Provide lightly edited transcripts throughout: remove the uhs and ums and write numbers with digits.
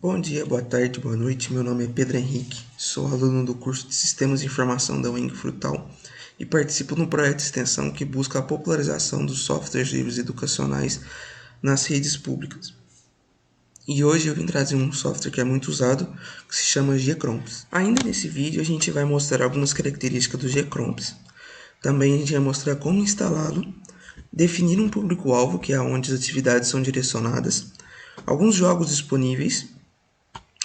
Bom dia, boa tarde, boa noite. Meu nome é Pedro Henrique, sou aluno do curso de Sistemas de Informação da UENG Frutal e participo de um projeto de extensão que busca a popularização dos softwares livres educacionais nas redes públicas. E hoje eu vim trazer um software que é muito usado, que se chama GCROMPS. Ainda nesse vídeo a gente vai mostrar algumas características do GCROMPS. Também a gente vai mostrar como instalá-lo, definir um público-alvo, que é onde as atividades são direcionadas, alguns jogos disponíveis.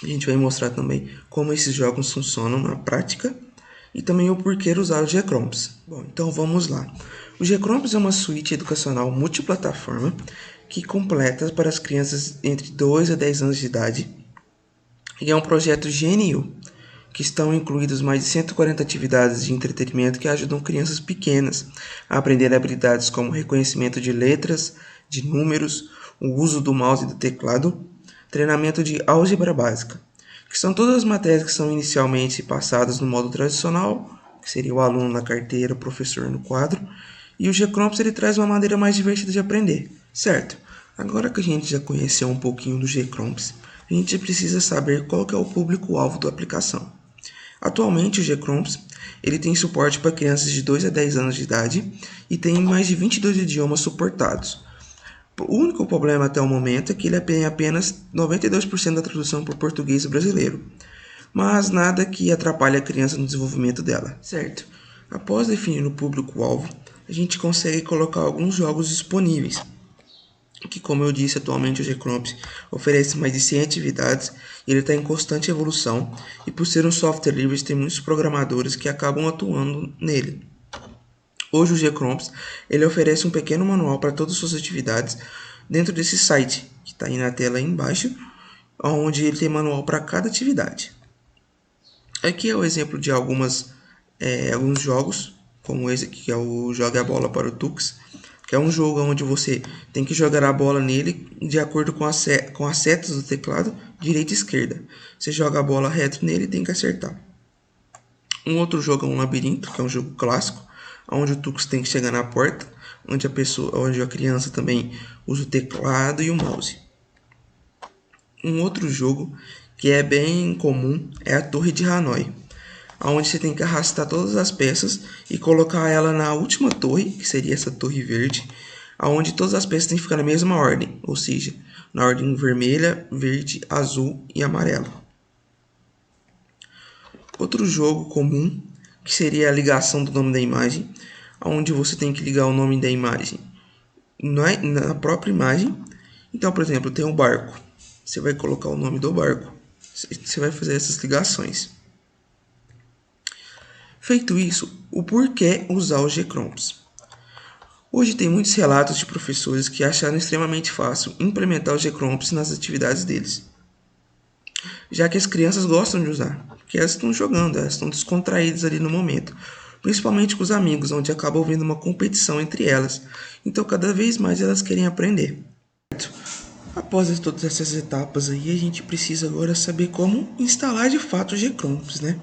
A gente vai mostrar também como esses jogos funcionam na prática e também o porquê usar o GCROMPS. Bom, então vamos lá. O GCROMPS é uma suíte educacional multiplataforma que completa para as crianças entre 2 a 10 anos de idade e é um projeto GNU, que estão incluídos mais de 140 atividades de entretenimento que ajudam crianças pequenas a aprender habilidades como reconhecimento de letras, de números, o uso do mouse e do teclado, treinamento de álgebra básica, que são todas as matérias que são inicialmente passadas no modo tradicional, que seria o aluno na carteira, o professor no quadro, e o GCROMPS ele traz uma maneira mais divertida de aprender, certo? Agora que a gente já conheceu um pouquinho do GCROMPS, a gente precisa saber qual que é o público-alvo da aplicação. Atualmente, o GCROMPS ele tem suporte para crianças de 2 a 10 anos de idade e tem mais de 22 idiomas suportados. O único problema até o momento é que ele tem apenas 92% da tradução para o português brasileiro, mas nada que atrapalhe a criança no desenvolvimento dela, certo? Após definir o público-alvo, a gente consegue colocar alguns jogos disponíveis, que, como eu disse, atualmente o GCROMPS oferece mais de 100 atividades e ele está em constante evolução, e por ser um software livre, tem muitos programadores que acabam atuando nele. Hoje o GCROMPS ele oferece um pequeno manual para todas as suas atividades dentro desse site, que está aí na tela aí embaixo, onde ele tem manual para cada atividade. Aqui é o exemplo de alguns jogos, como esse aqui que é o Joga a Bola para o Tux, que é um jogo onde você tem que jogar a bola nele de acordo com as setas do teclado, direita e esquerda. Você joga a bola reto nele e tem que acertar. Um outro jogo é um labirinto, que é um jogo clássico, onde o Tux tem que chegar na porta, onde a criança também usa o teclado e o mouse. Um outro jogo que é bem comum é a Torre de Hanoi, onde você tem que arrastar todas as peças e colocar ela na última torre, que seria essa torre verde, onde todas as peças têm que ficar na mesma ordem, ou seja, na ordem vermelha, verde, azul e amarelo. Outro jogo comum, que seria a ligação do nome da imagem, onde você tem que ligar o nome da imagem na própria imagem. Então, por exemplo, tem um barco, você vai colocar o nome do barco, você vai fazer essas ligações. Feito isso, o porquê usar o GCROMPS? Hoje tem muitos relatos de professores que acharam extremamente fácil implementar o GCROMPS nas atividades deles, já que as crianças gostam de usar, porque elas estão jogando, elas estão descontraídas ali no momento, principalmente com os amigos, onde acaba havendo uma competição entre elas, então cada vez mais elas querem aprender. Após todas essas etapas aí, a gente precisa agora saber como instalar de fato o GCROMPS, né?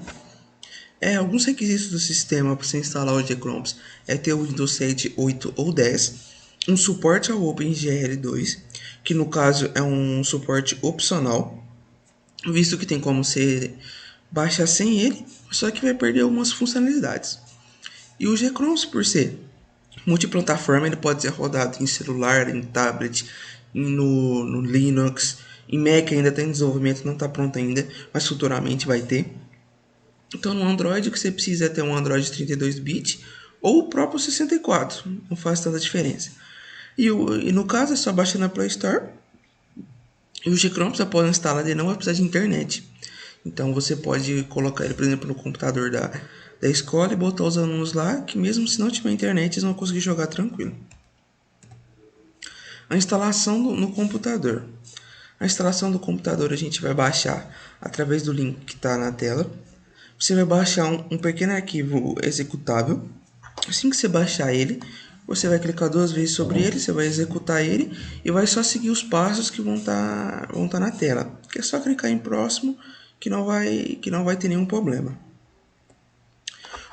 Alguns requisitos do sistema para você instalar o GCROMPS é ter o Windows 7, 8 ou 10, um suporte ao OpenGL2, que no caso é um suporte opcional, visto que tem como você baixar sem ele, só que vai perder algumas funcionalidades. E o GCROMPS, por ser multiplataforma, ele pode ser rodado em celular, em tablet, no Linux, em Mac ainda está em desenvolvimento, não está pronto ainda, mas futuramente vai ter. Então no Android o que você precisa é ter um Android 32-bit ou o próprio 64, não faz tanta diferença. E no caso é só baixar na Play Store. E o GCROMPS após instalar ele não vai precisar de internet. Então você pode colocar ele, por exemplo, no computador da escola e botar os alunos lá, que mesmo se não tiver internet eles vão conseguir jogar tranquilo. A instalação no computador. A instalação do computador a gente vai baixar através do link que está na tela. Você vai baixar um pequeno arquivo executável. Assim que você baixar ele, você vai clicar 2 vezes sobre ele, você vai executar ele e vai só seguir os passos que vão tá na tela. Que é só clicar em próximo que não vai ter nenhum problema.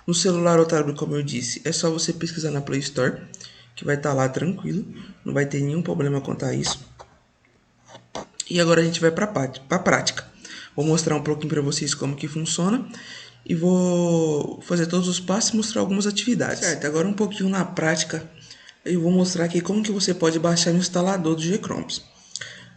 No celular ou tablet, como eu disse, é só você pesquisar na Play Store, que vai estar lá tranquilo, não vai ter nenhum problema quanto a isso. E agora a gente vai para a prática. Vou mostrar um pouquinho para vocês como que funciona e vou fazer todos os passos e mostrar algumas atividades. Certo, agora um pouquinho na prática eu vou mostrar aqui como que você pode baixar o instalador do GChromes.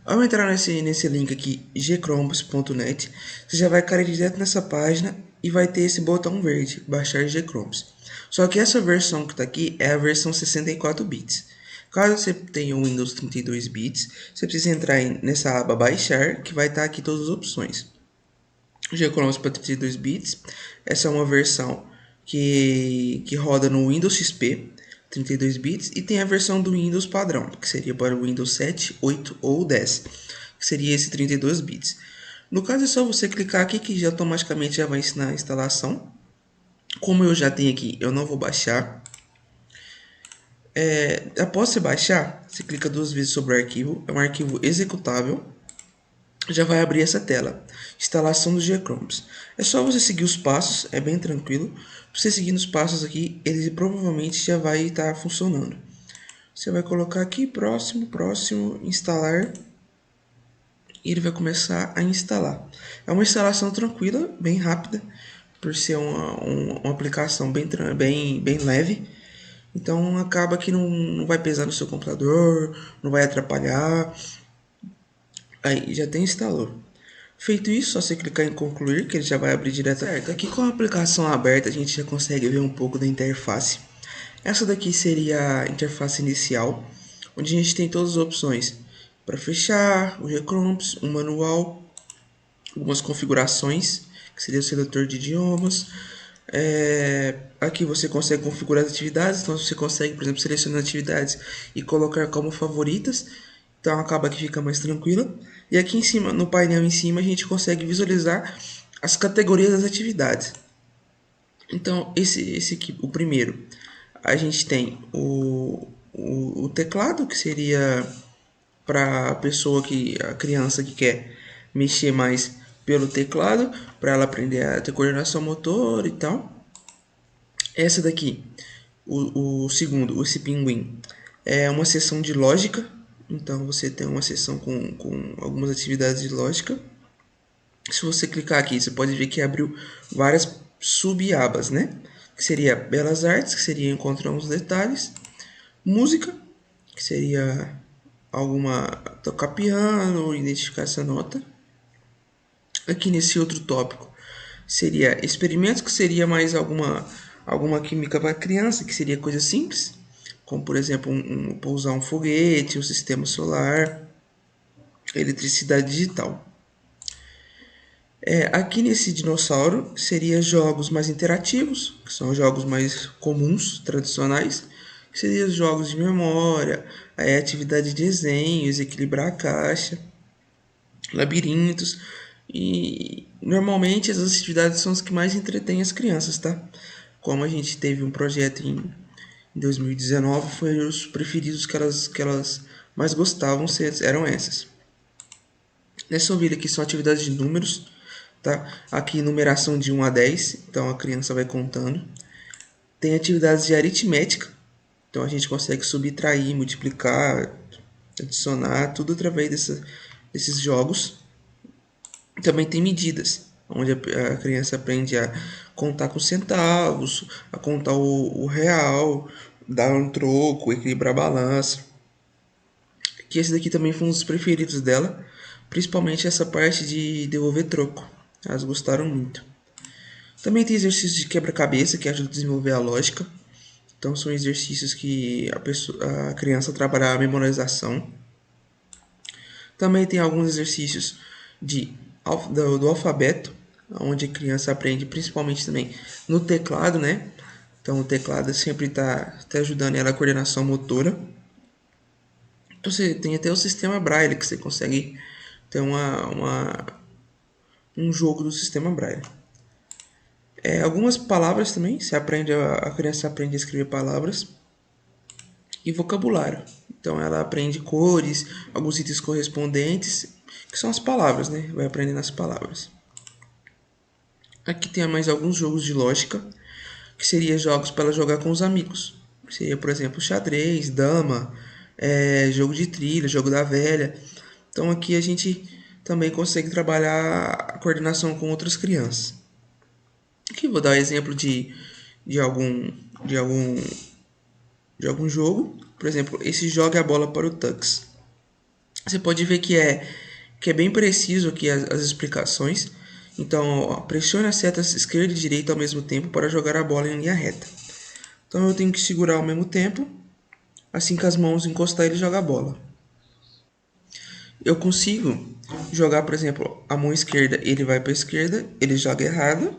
Ao entrar nesse link aqui, gchromes.net, você já vai cair direto nessa página e vai ter esse botão verde, baixar GChromes. Só que essa versão que está aqui é a versão 64 bits. Caso você tenha o Windows 32 bits, você precisa entrar nessa aba baixar, que vai estar aqui todas as opções. O GChromes para 32 bits, essa é uma versão que roda no Windows XP, 32 bits, e tem a versão do Windows padrão, que seria para o Windows 7, 8 ou 10, que seria esse 32 bits. No caso é só você clicar aqui que já automaticamente já vai ensinar a instalação. Como eu já tenho aqui, eu não vou baixar. Após você baixar, você clica duas vezes sobre o arquivo, é um arquivo executável. Já vai abrir essa tela, instalação do GChromes. É só você seguir os passos, é bem tranquilo. Você seguindo os passos aqui, ele provavelmente já vai estar funcionando. Você vai colocar aqui, próximo, instalar. E ele vai começar a instalar. É uma instalação tranquila, bem rápida, por ser uma aplicação bem leve. Então acaba que não vai pesar no seu computador, não vai atrapalhar. Aí já tem instalou. Feito isso, só você clicar em concluir, que ele já vai abrir direto. Certo, aqui com a aplicação aberta a gente já consegue ver um pouco da interface. Essa daqui seria a interface inicial, onde a gente tem todas as opções para fechar, o GChromes, um manual, algumas configurações, que seria o seletor de idiomas. Aqui você consegue configurar as atividades, então você consegue, por exemplo, selecionar atividades e colocar como favoritas. Então acaba que fica mais tranquila. E aqui em cima, no painel em cima, a gente consegue visualizar as categorias das atividades. Então esse aqui, o primeiro, a gente tem o teclado, que seria para a criança que quer mexer mais pelo teclado, para ela aprender a ter coordenação motora e tal. Essa daqui, o segundo, esse pinguim, é uma seção de lógica. Então você tem uma seção com algumas atividades de lógica. Se você clicar aqui, você pode ver que abriu várias sub-abas, né? Que seria Belas Artes, que seria encontrar uns detalhes. Música, que seria tocar piano, identificar essa nota. Aqui nesse outro tópico seria experimentos, que seria mais alguma química para criança, que seria coisa simples, como por exemplo pousar um foguete, um sistema solar, eletricidade digital. Aqui nesse dinossauro seria jogos mais interativos, que são jogos mais comuns, tradicionais, que seriam jogos de memória, atividade de desenhos, equilibrar a caixa, labirintos. E normalmente essas atividades são as que mais entretêm as crianças, tá? Como a gente teve um projeto em 2019, foi os preferidos que elas mais gostavam eram essas. Nessa ovelha aqui são atividades de números, tá? Aqui numeração de 1 a 10, então a criança vai contando. Tem atividades de aritmética, então a gente consegue subtrair, multiplicar, adicionar, tudo através desses jogos. Também tem medidas, onde a criança aprende a contar com centavos, a contar o real, dar um troco, equilibrar a balança. Que esse daqui também foi um dos preferidos dela, principalmente essa parte de devolver troco. Elas gostaram muito. Também tem exercícios de quebra-cabeça que ajudam a desenvolver a lógica. Então são exercícios que a criança trabalha a memorização. Também tem alguns exercícios do alfabeto, onde a criança aprende principalmente também no teclado, né? Então o teclado sempre está ajudando ela a coordenação motora. Então, você tem até o sistema Braille, que você consegue ter um jogo do sistema Braille. Algumas palavras também, a criança aprende a escrever palavras. E vocabulário. Então ela aprende cores, alguns itens correspondentes, que são as palavras, né? Vai aprendendo as palavras. Aqui tem mais alguns jogos de lógica, que seria jogos para ela jogar com os amigos. Seria, por exemplo, xadrez, dama, jogo de trilha, jogo da velha. Então aqui a gente também consegue trabalhar a coordenação com outras crianças. Aqui vou dar um exemplo de algum de algum de algum jogo. Por exemplo, esse joga a bola para o Tux. Você pode ver que é bem preciso aqui as explicações. Então, ó, pressione as setas esquerda e direita ao mesmo tempo para jogar a bola em linha reta. Então eu tenho que segurar ao mesmo tempo. Assim que as mãos encostar, ele joga a bola. Eu consigo jogar, por exemplo, a mão esquerda, ele vai para a esquerda, ele joga errado.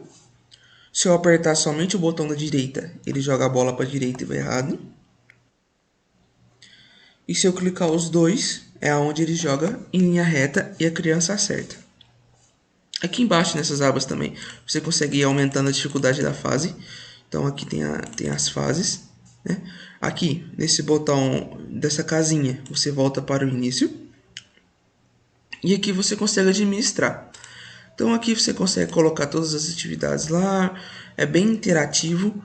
Se eu apertar somente o botão da direita, ele joga a bola para a direita e vai errado. E se eu clicar os dois, é onde ele joga em linha reta e a criança acerta. Aqui embaixo, nessas abas também, você consegue ir aumentando a dificuldade da fase. Então aqui tem as fases, né? Aqui, nesse botão dessa casinha, você volta para o início. E aqui você consegue administrar. Então aqui você consegue colocar todas as atividades lá. É bem interativo.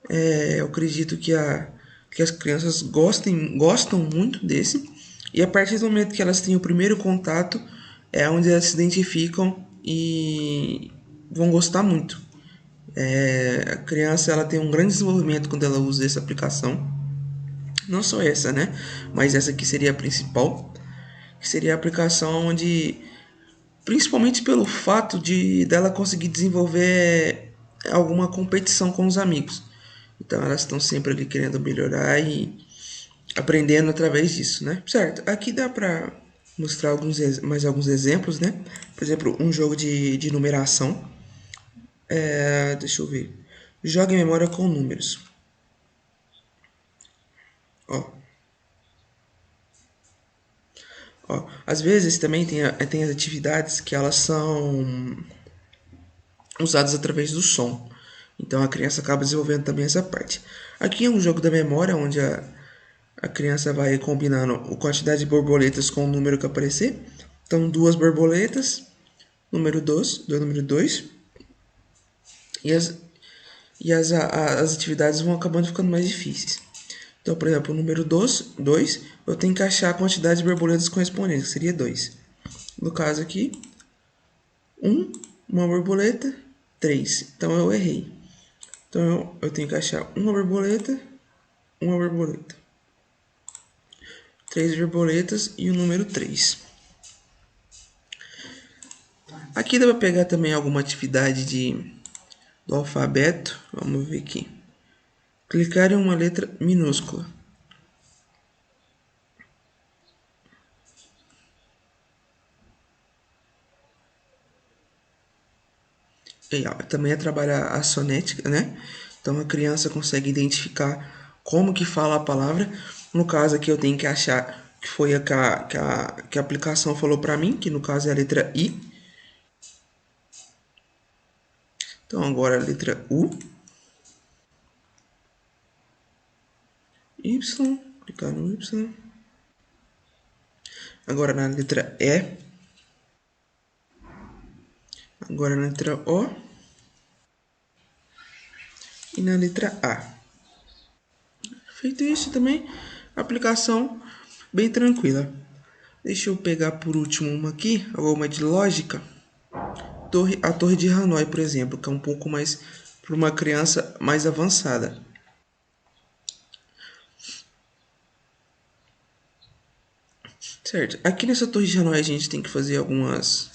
Eu acredito que as crianças gostam muito desse. E a partir do momento que elas têm o primeiro contato, é onde elas se identificam e vão gostar muito. A criança ela tem um grande desenvolvimento quando ela usa essa aplicação. Não só essa, né? Mas essa aqui seria a principal. Que seria a aplicação onde, principalmente pelo fato de dela conseguir desenvolver alguma competição com os amigos. Então elas estão sempre ali querendo melhorar e aprendendo através disso, né? Certo, aqui dá para mostrar mais alguns exemplos, né? Por exemplo, um jogo de numeração. Deixa eu ver. Joga em memória com números. Ó. Ó, às vezes também tem as atividades que elas são usadas através do som. Então a criança acaba desenvolvendo também essa parte. Aqui é um jogo da memória, onde a criança vai combinando a quantidade de borboletas com o número que aparecer. Então, duas borboletas, número 2, do número 2. E as atividades vão acabando ficando mais difíceis. Então, por exemplo, o número 2, eu tenho que achar a quantidade de borboletas correspondentes, que seria 2. No caso aqui, 1, uma borboleta, 3. Então eu errei. Então eu tenho que achar uma borboleta, 3 borboletas e o número 3. Aqui dá para pegar também alguma atividade do alfabeto. Vamos ver aqui. Clicar em uma letra minúscula. E, ó, também é trabalhar a sonética, né? Então a criança consegue identificar como que fala a palavra. No caso aqui eu tenho que achar que foi que a aplicação falou para mim, que no caso é a letra I. Então agora a letra U. Y, clicar no Y. Agora na letra E. Agora na letra O. E na letra A. Feito isso também, aplicação bem tranquila. Deixa eu pegar por último uma aqui, uma de lógica. A torre de Hanoi, por exemplo, que é um pouco mais para uma criança mais avançada. Certo, aqui nessa torre de Hanoi a gente tem que fazer algumas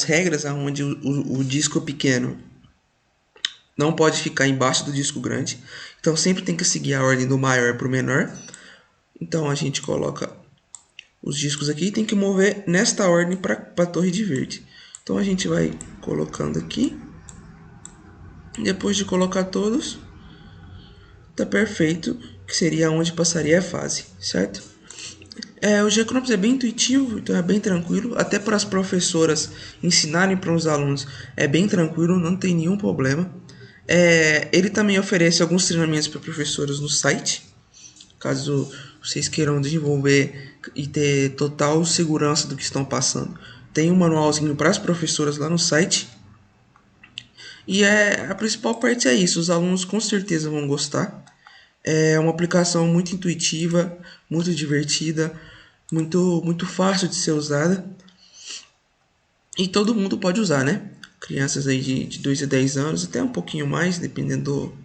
regras, onde o disco pequeno não pode ficar embaixo do disco grande. Então sempre tem que seguir a ordem do maior para o menor. Então a gente coloca os discos aqui e tem que mover nesta ordem para a torre de verde. Então a gente vai colocando aqui. Depois de colocar todos, tá perfeito, que seria onde passaria a fase, certo? O G-Crops é bem intuitivo, então é bem tranquilo. Até para as professoras ensinarem para os alunos é bem tranquilo, não tem nenhum problema. Ele também oferece alguns treinamentos para professoras no site, caso vocês queiram desenvolver e ter total segurança do que estão passando. Tem um manualzinho para as professoras lá no site. E a principal parte é isso, os alunos com certeza vão gostar. É uma aplicação muito intuitiva, muito divertida. muito fácil de ser usada e todo mundo pode usar, né? Crianças aí de 2 a 10 anos, até um pouquinho mais, dependendo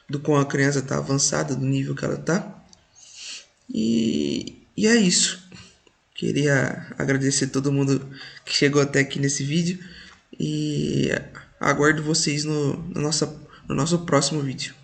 do quão a criança está avançada, do nível que ela está. E é isso. Queria agradecer todo mundo que chegou até aqui nesse vídeo e aguardo vocês no nosso próximo vídeo.